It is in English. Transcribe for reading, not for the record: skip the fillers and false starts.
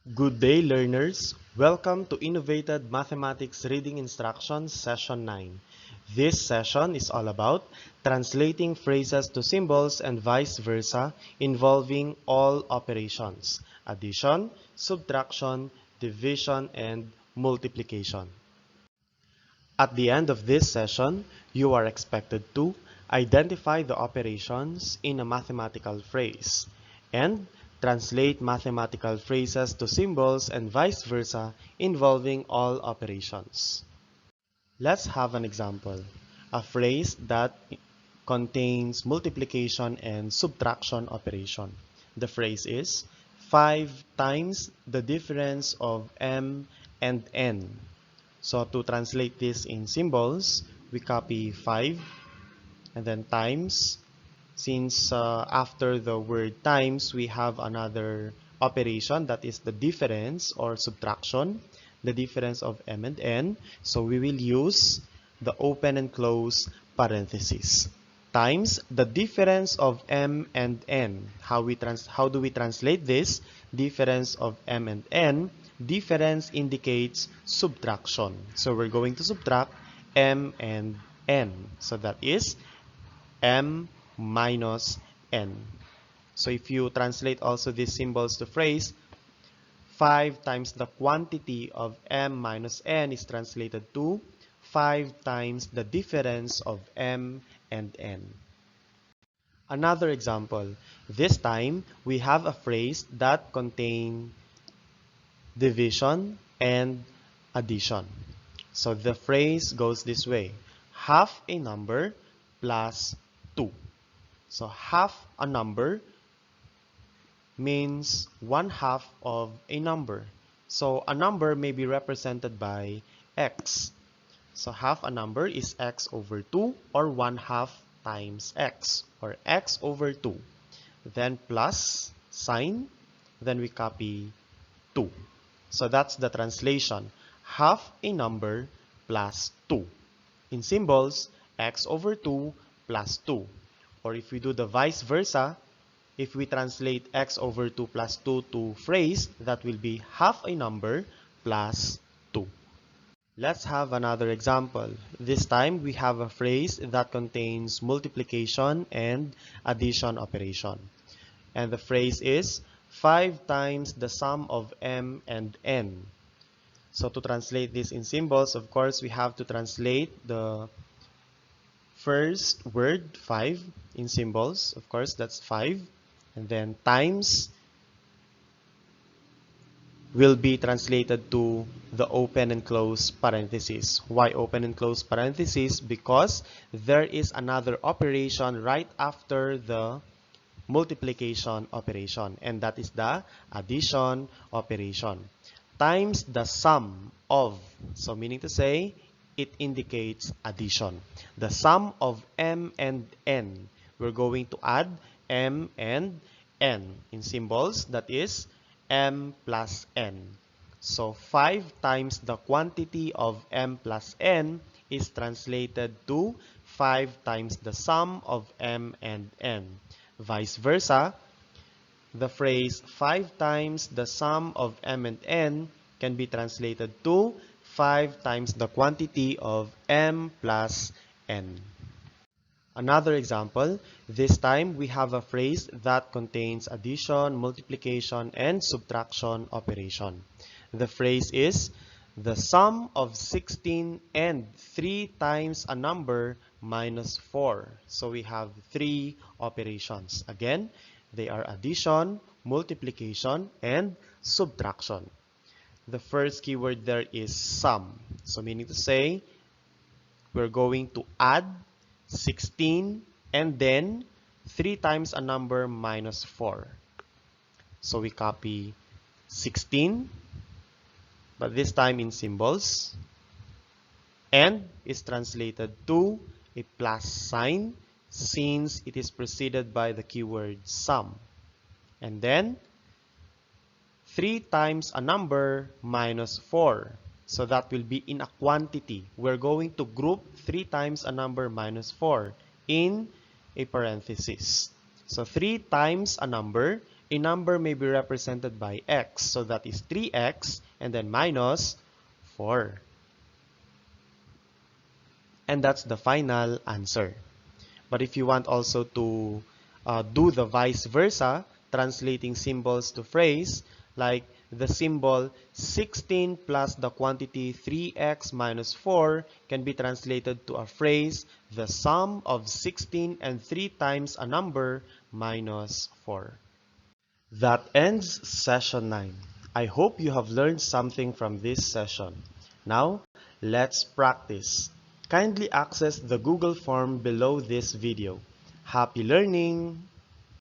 Good day, learners. Welcome to Innovated Mathematics Reading Instructions Session 9. This session is all about translating phrases to symbols and vice versa involving all operations: addition, subtraction, division, and multiplication. At the end of this session, you are expected to identify the operations in a mathematical phrase and translate mathematical phrases to symbols and vice versa involving all operations. Let's have an example. A phrase that contains multiplication and subtraction operation. The phrase is 5 times the difference of m and n. So to translate this in symbols, we copy 5 and then times. Since after the word times, we have another operation that is the difference or subtraction, the difference of m and n. So we will use the open and close parentheses times the difference of m and n. How do we translate this? Difference of m and n. Difference indicates subtraction. So we're going to subtract m and n. So that is m minus n. So if you translate also these symbols to phrase, 5 times the quantity of m minus n is translated to 5 times the difference of m and n. Another example. This time, we have a phrase that contains division and addition. So the phrase goes this way: half a number plus 2. So half a number means 1/2 of a number. So a number may be represented by x. So half a number is x over 2 or 1/2 times x or x over 2. Then plus sign, then we copy 2. So that's the translation. Half a number plus 2. In symbols, x over 2 plus 2. Or if we do the vice versa, if we translate x over 2 plus 2 to phrase, that will be half a number plus 2. Let's have another example. This time we have a phrase that contains multiplication and addition operation. And the phrase is 5 times the sum of m and n. So to translate this in symbols, of course, we have to translate the first word 5 in symbols. Of course, that's 5. And then times will be translated to the open and close parentheses. Why open and close parentheses? Because there is another operation right after the multiplication operation, and that is the addition operation. Times the sum of, so meaning to say, it indicates addition. The sum of m and n. We're going to add m and n in symbols, that is m plus n. So 5 times the quantity of m plus n is translated to 5 times the sum of m and n. Vice versa, the phrase 5 times the sum of m and n can be translated to 5 times the quantity of m plus n. Another example, this time we have a phrase that contains addition, multiplication, and subtraction operation. The phrase is the sum of 16 and 3 times a number minus 4. So we have 3 operations. Again, they are addition, multiplication, and subtraction. The first keyword there is sum. So meaning to say, we're going to add 16 and then 3 times a number minus 4. So we copy 16, but this time in symbols, and is translated to a plus sign since it is preceded by the keyword sum. And then 3 times a number minus 4. So that will be in a quantity. We're going to group 3 times a number minus 4 in a parenthesis. So 3 times a number a number may be represented by x. So that is 3x and then minus 4. And that's the final answer. But if you want also to do the vice versa, translating symbols to phrase, like the symbol 16 plus the quantity 3x minus 4 can be translated to a phrase, the sum of 16 and 3 times a number minus 4. That ends session 9. I hope you have learned something from this session. Now, let's practice. Kindly access the Google form below this video. Happy learning!